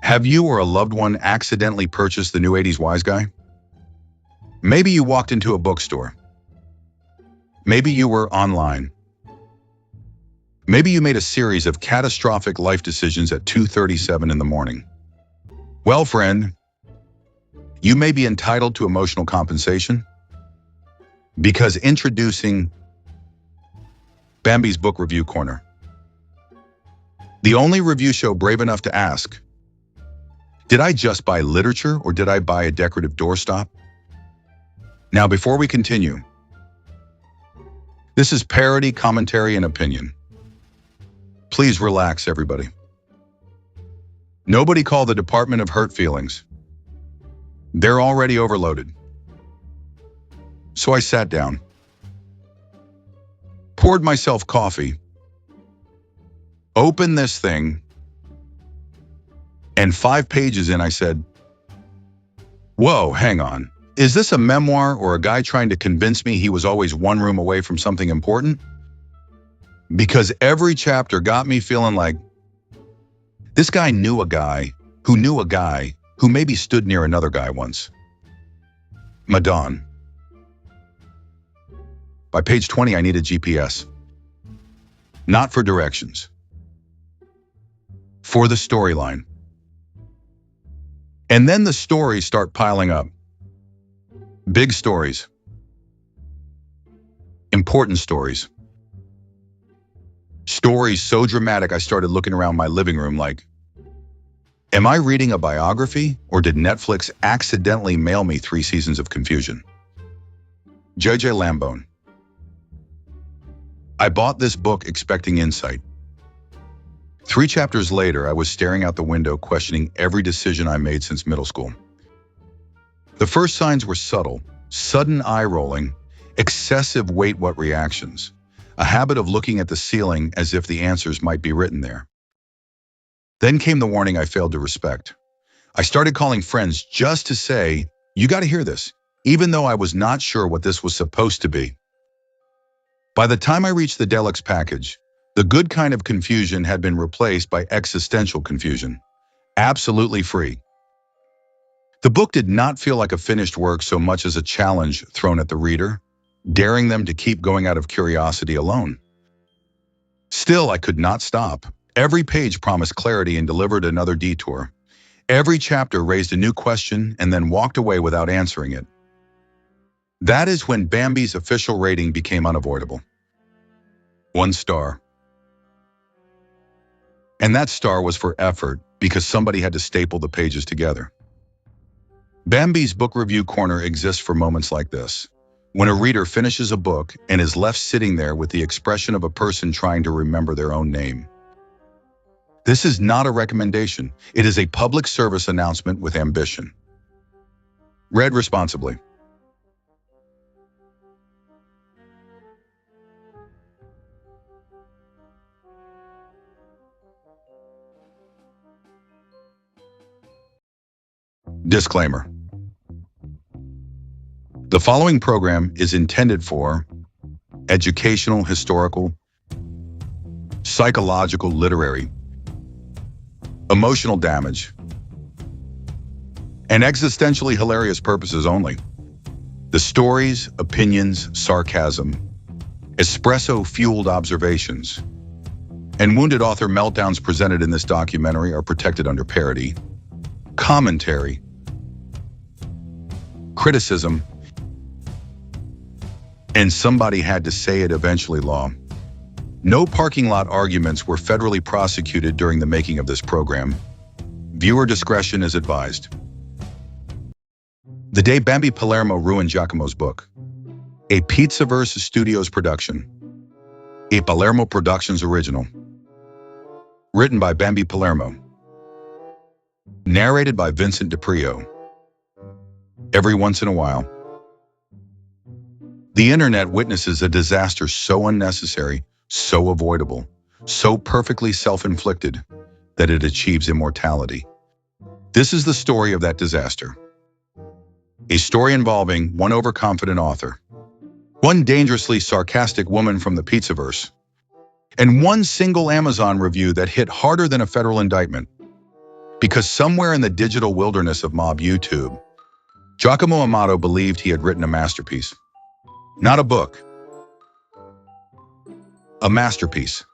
Have you or a loved one accidentally purchased the new 80s Wise Guy? Maybe you walked into a bookstore. Maybe you were online. Maybe you made a series of catastrophic life decisions at 2:37 in the morning. Well, friend, you may be entitled to emotional compensation because introducing Bambi's Book Review Corner. The only review show brave enough to ask, did I just buy literature or did I buy a decorative doorstop? Now, before we continue, this is parody, commentary, and opinion. Please relax, everybody. Nobody call the Department of Hurt Feelings. They're already overloaded. So I sat down, poured myself coffee, opened this thing, and 5 pages in I said, whoa, hang on. Is this a memoir or a guy trying to convince me he was always one room away from something important? Because every chapter got me feeling like this guy knew a guy who maybe stood near another guy once. Madon. By page 20, I needed GPS. Not for directions. For the storyline. And then the stories start piling up. Big stories. Important stories. Stories so dramatic I started looking around my living room like, am I reading a biography or did Netflix accidentally mail me 3 seasons of confusion? J.J. Lambone. I bought this book expecting insight. 3 chapters later, I was staring out the window questioning every decision I made since middle school. The first signs were subtle, sudden eye-rolling, excessive wait-what reactions, a habit of looking at the ceiling as if the answers might be written there. Then came the warning I failed to respect. I started calling friends just to say, you got to hear this, even though I was not sure what this was supposed to be. By the time I reached the deluxe package, the good kind of confusion had been replaced by existential confusion. Absolutely free. The book did not feel like a finished work so much as a challenge thrown at the reader, daring them to keep going out of curiosity alone. Still, I could not stop. Every page promised clarity and delivered another detour. Every chapter raised a new question and then walked away without answering it. That is when Bambi's official rating became unavoidable. 1 star. And that star was for effort because somebody had to staple the pages together. Bambi's Book Review Corner exists for moments like this, when a reader finishes a book and is left sitting there with the expression of a person trying to remember their own name. This is not a recommendation. It is a public service announcement with ambition. Read responsibly. Disclaimer. The following program is intended for educational, historical, psychological, literary, emotional damage, and existentially hilarious purposes only. The stories, opinions, sarcasm, espresso-fueled observations, and wounded author meltdowns presented in this documentary are protected under parody, commentary, criticism, and somebody had to say it eventually law. No parking lot arguments were federally prosecuted during the making of this program. Viewer discretion is advised. The Day Bambi Palermo Ruined Giacomo's Book. A Pizzaverse Studios production. A Palermo Productions original. Written by Bambi Palermo. Narrated by Vincent DiPrio. Every once in a while, the internet witnesses a disaster so unnecessary, so avoidable, so perfectly self-inflicted that it achieves immortality. This is the story of that disaster. A story involving one overconfident author, one dangerously sarcastic woman from the Pizzaverse, and one single Amazon review that hit harder than a federal indictment. Because somewhere in the digital wilderness of mob YouTube, Giacomo Amato believed he had written a masterpiece. Not a book. A masterpiece.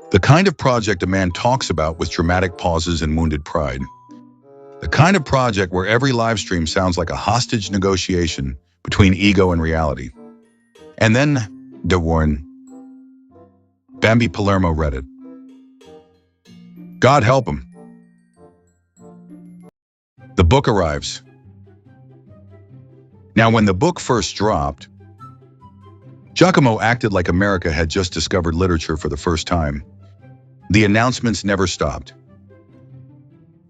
The kind of project a man talks about with dramatic pauses and wounded pride. The kind of project where every live stream sounds like a hostage negotiation between ego and reality. And then, de Warren, Bambi Palermo read it. God help him. The book arrives. Now, when the book first dropped, Giacomo acted like America had just discovered literature for the first time. The announcements never stopped.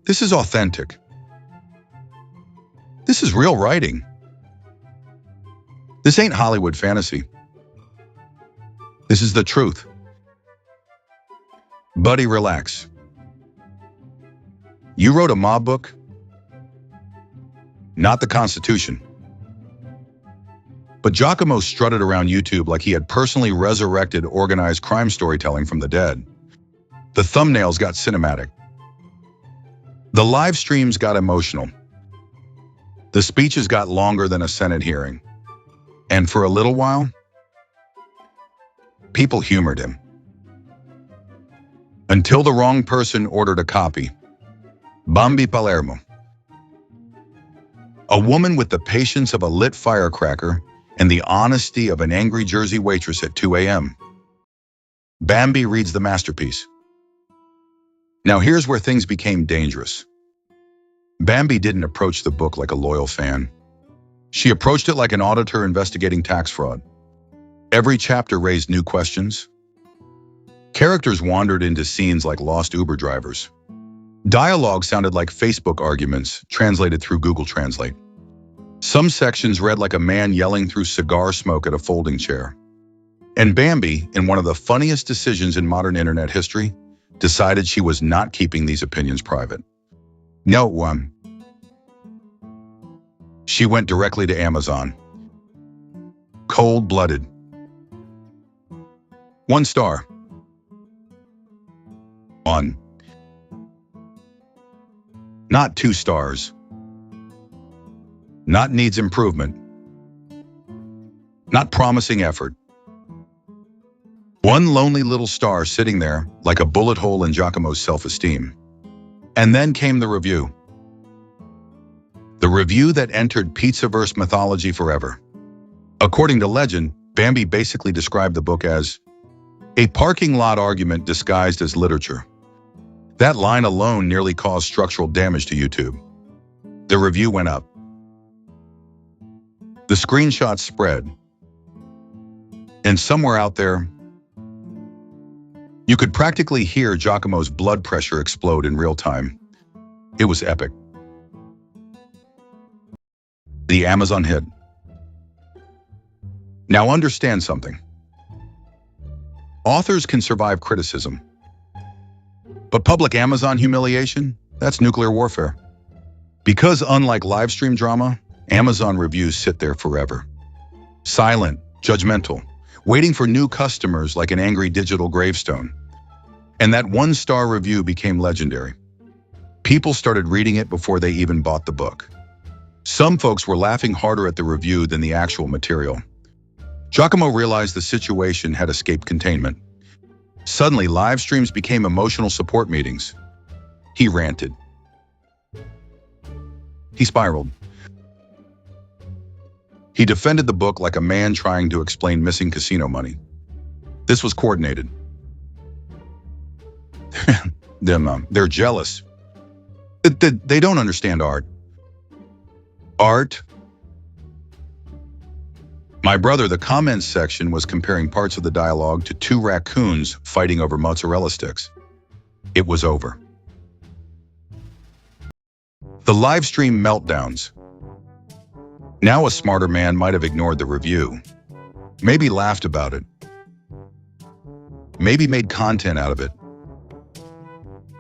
This is authentic. This is real writing. This ain't Hollywood fantasy. This is the truth. Buddy, relax. You wrote a mob book? Not the Constitution. But Giacomo strutted around YouTube like he had personally resurrected organized crime storytelling from the dead. The thumbnails got cinematic. The live streams got emotional. The speeches got longer than a Senate hearing. And for a little while, people humored him. Until the wrong person ordered a copy. Bambi Palermo. A woman with the patience of a lit firecracker and the honesty of an angry Jersey waitress at 2 a.m. Bambi reads the masterpiece. Now here's where things became dangerous. Bambi didn't approach the book like a loyal fan. She approached it like an auditor investigating tax fraud. Every chapter raised new questions. Characters wandered into scenes like lost Uber drivers. Dialogue sounded like Facebook arguments translated through Google Translate. Some sections read like a man yelling through cigar smoke at a folding chair. And Bambi, in one of the funniest decisions in modern internet history, decided she was not keeping these opinions private. No, she went directly to Amazon. Cold-blooded. 1 star. On. Not 2 stars. Not needs improvement. Not promising effort. 1 lonely little star sitting there like a bullet hole in Giacomo's self-esteem. And then came the review. The review that entered Pizzaverse mythology forever. According to legend, Bambi basically described the book as a parking lot argument disguised as literature. That line alone nearly caused structural damage to YouTube. The review went up. The screenshots spread. And somewhere out there, you could practically hear Giacomo's blood pressure explode in real time. It was epic. The Amazon hit. Now understand something. Authors can survive criticism. But public Amazon humiliation, that's nuclear warfare. Because unlike live stream drama, Amazon reviews sit there forever. Silent, judgmental, waiting for new customers like an angry digital gravestone. And that 1-star review became legendary. People started reading it before they even bought the book. Some folks were laughing harder at the review than the actual material. Giacomo realized the situation had escaped containment. Suddenly, live streams became emotional support meetings. He ranted. He spiraled. He defended the book like a man trying to explain missing casino money. This was coordinated. They're jealous. They don't understand art. Art? My brother, the comments section was comparing parts of the dialogue to 2 raccoons fighting over mozzarella sticks. It was over. The live stream meltdowns. Now a smarter man might have ignored the review. Maybe laughed about it. Maybe made content out of it.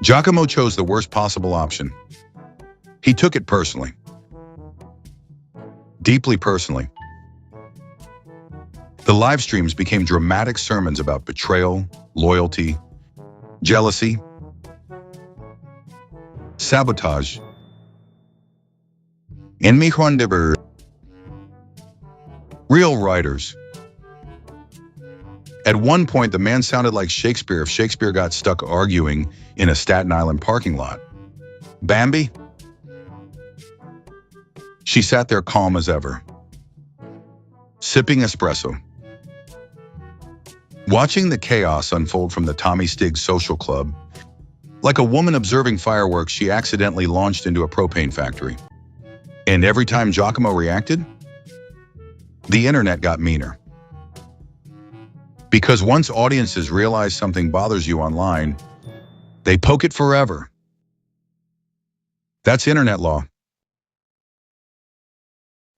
Giacomo chose the worst possible option. He took it personally. Deeply personally. The live streams became dramatic sermons about betrayal, loyalty, jealousy. sabotage, and Mijuan real writers. At one point, the man sounded like Shakespeare if Shakespeare got stuck arguing in a Staten Island parking lot. Bambi? She sat there calm as ever, sipping espresso, watching the chaos unfold from the Tommy Stiggs social club. Like a woman observing fireworks, she accidentally launched into a propane factory. And every time Giacomo reacted, the internet got meaner. Because once audiences realize something bothers you online, they poke it forever. That's internet law.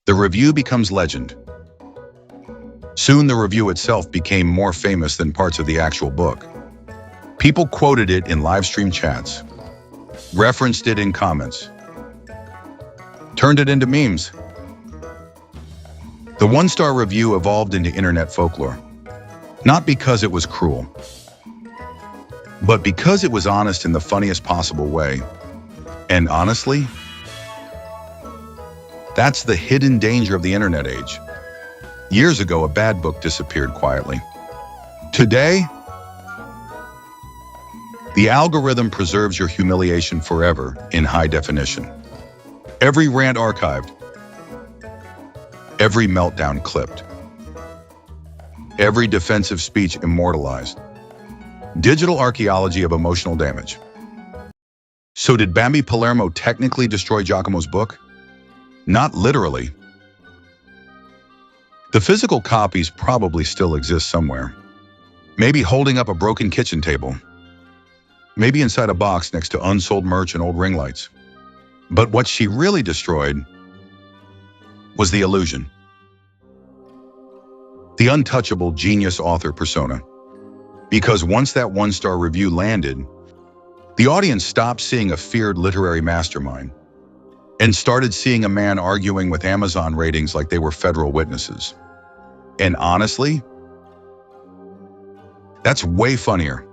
The review becomes legend. Soon the review itself became more famous than parts of the actual book. People quoted it in live stream chats, referenced it in comments, turned it into memes. The one-star review evolved into internet folklore, not because it was cruel, but because it was honest in the funniest possible way. And honestly, that's the hidden danger of the internet age. Years ago, a bad book disappeared quietly. Today, the algorithm preserves your humiliation forever in high definition. Every rant archived, every meltdown clipped, every defensive speech immortalized. Digital archaeology of emotional damage. So did Bambi Palermo technically destroy Giacomo's book? Not literally. The physical copies probably still exist somewhere. Maybe holding up a broken kitchen table. Maybe inside a box next to unsold merch and old ring lights. But what she really destroyed was the illusion. The untouchable genius author persona. Because once that one-star review landed, the audience stopped seeing a feared literary mastermind and started seeing a man arguing with Amazon ratings like they were federal witnesses. And honestly, that's way funnier.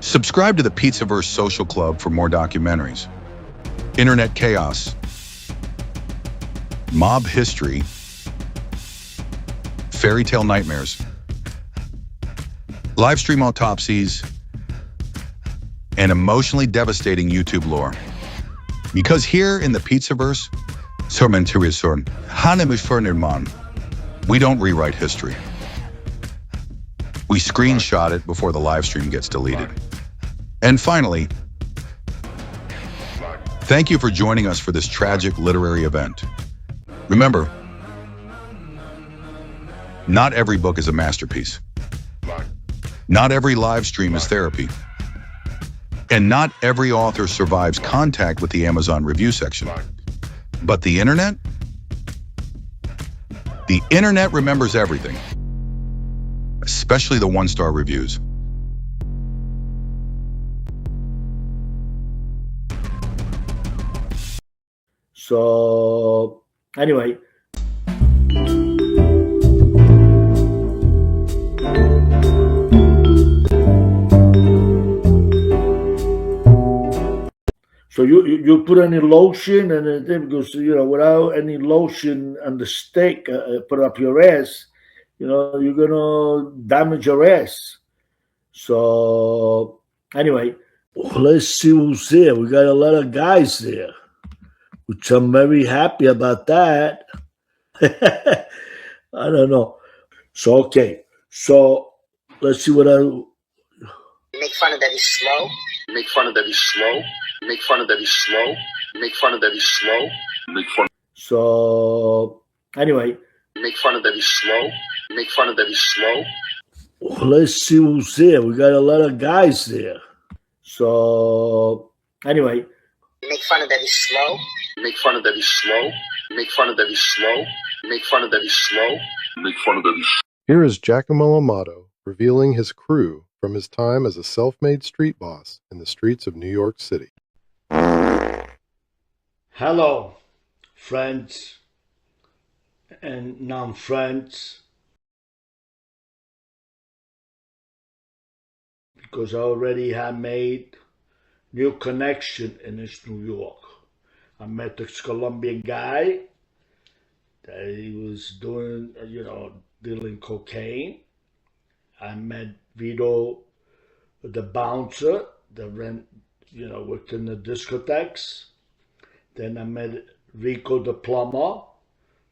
Subscribe to the Pizzaverse Social Club for more documentaries, internet chaos, mob history, fairy tale nightmares, live stream autopsies, and emotionally devastating YouTube lore. Because here in the Pizzaverse, we don't rewrite history. We screenshot it before the live stream gets deleted. And finally, thank you for joining us for this tragic literary event. Remember, not every book is a masterpiece. Not every live stream is therapy. And not every author survives contact with the Amazon review section. But the internet? The internet remembers everything, especially the one-star reviews. So, anyway. So you put any lotion and then because without any lotion and the steak put up your ass, you're gonna damage your ass. So anyway, let's see who's there. We got a lot of guys there, which I'm very happy about that. I don't know. So okay, so let's see what I make fun of that he's slow. Make fun of that he's slow. Make fun of that he's slow. Make fun of that he's slow. Make fun. So anyway, make fun of that he's slow. Make fun of that he's slow. Let's see who's there. We got a lot of guys there. So anyway, make fun of that he's slow. Make fun of that he's slow. Make fun of that he's slow. Make fun of that he's slow. Make fun of that he's. Here is Giacomo Amato revealing his crew from his time as a self-made street boss in the streets of New York City. Hello, friends and non-friends, because I already have made new connection in East New York. I met this Colombian guy that he was doing, dealing cocaine. I met Vito, the bouncer, the rent, worked in the discotheques. Then I met Rico, the plumber.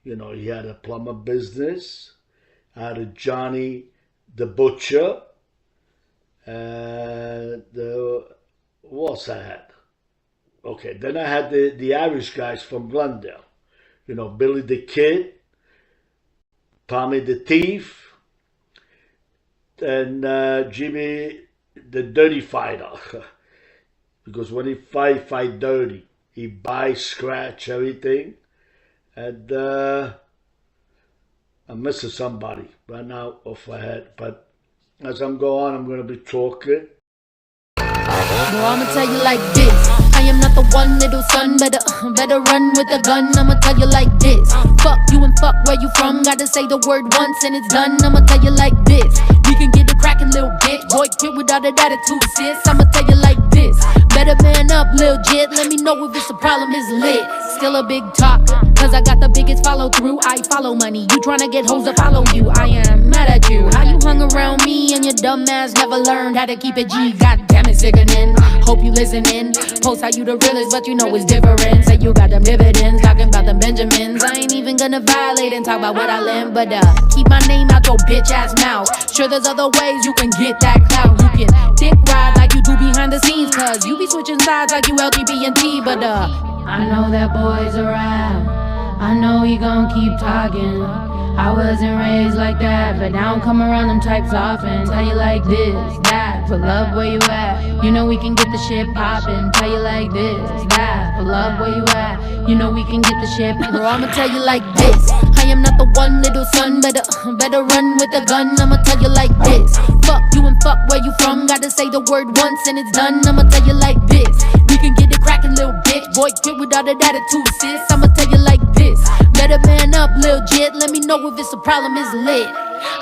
He had a plumber business. I had Johnny, the butcher. And what else I had? Okay, then I had the Irish guys from Glendale. Billy the Kid, Tommy the Thief, and Jimmy the Dirty Fighter. Because when he fight dirty. He buy, scratch, everything. And I'm missing somebody right now off my head. But as I'm going, I'm going to be talking. Bro, I'ma tell you like this. I am not the one, little son. Better run with a gun. I'ma tell you like this. Fuck you and fuck where you from. Gotta say the word once and it's done. I'ma tell you like this. We can get it crackin', little bitch. Boy, quit without an attitude, sis. I'ma tell you like this. Better man up, lil' jit. Let me know if it's a problem, it's lit. Still a big talk, cause I got the biggest follow through. I follow money, you tryna get hoes to follow you. I am mad at you. How you hung around me and your dumb ass never learned how to keep it G. God damn it, sickening. Hope you listening. Post how you the realest, but you know it's different. Say you got them dividends, talking about them Benjamins. I ain't even gonna violate and talk about what I learned, but keep my name out your bitch ass mouth. Sure there's other ways you can get that clout. You can dick ride like you do behind the scenes, cause you be switching sides like you LGBT, but I know that boy's around. I know he gon' keep talking. I wasn't raised like that, but now I don't come around them types often. Tell you like this, that, for love where you at. You know we can get the shit poppin'. Tell you like this, that, for love where you at. You know we can get the shit. Bro, I'ma tell you like this. I am not the one, little son. Better run with a gun. I'ma tell you like this. Fuck you and fuck where you from. Gotta say the word once and it's done. I'ma tell you like this. We can get it crackin', little bitch. Boy, quit without an attitude, sis. I'ma tell you like this. Better man up, lil' jit. Let me know if it's a problem, it's lit.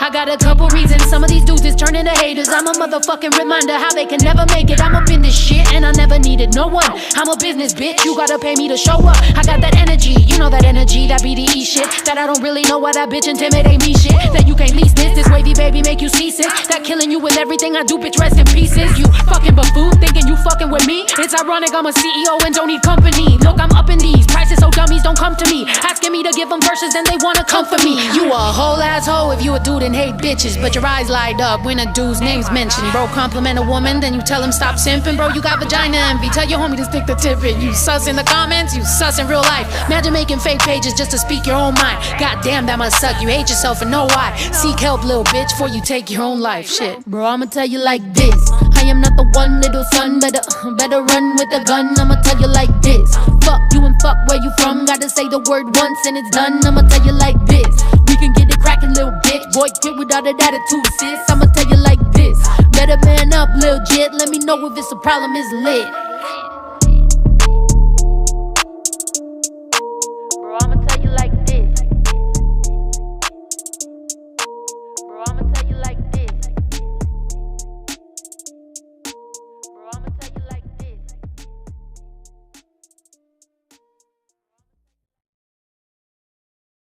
I got a couple reasons, some of these dudes is turning to haters. I'm a motherfucking reminder how they can never make it. I'm up in this shit and I never needed no one. I'm a business bitch, you gotta pay me to show up. I got that energy, you know that energy, that BDE shit. That I don't really know why that bitch intimidate me shit. That you can't lease this wavy baby make you seasick. That killing you with everything I do, bitch, rest in pieces. You fucking buffoon, thinking you fucking with me. It's ironic, I'm a CEO and don't need company. Look, I'm up in these prices so dummies don't come to me. Asking me to give them verses and they wanna come for me. You a whole asshole if you a dude and hate bitches, but your eyes light up when a dude's name's mentioned. Bro, compliment a woman, then you tell him stop simping. Bro, you got vagina envy, tell your homie to stick the tip in. You sus in the comments, you sus in real life. Imagine making fake pages just to speak your own mind. God damn, that must suck, you hate yourself and know why. Seek help, little bitch, before you take your own life. Shit, bro, I'ma tell you like this. I am not the one, little son. Better run with a gun. I'ma tell you like this. Fuck you and fuck where you from. Gotta say the word once and it's done. I'ma tell you like this. We can get it crackin', little bitch. Boy, quit without an attitude, sis. I'ma tell you like this. Better man up, lil' jit. Let me know if it's a problem, it's lit.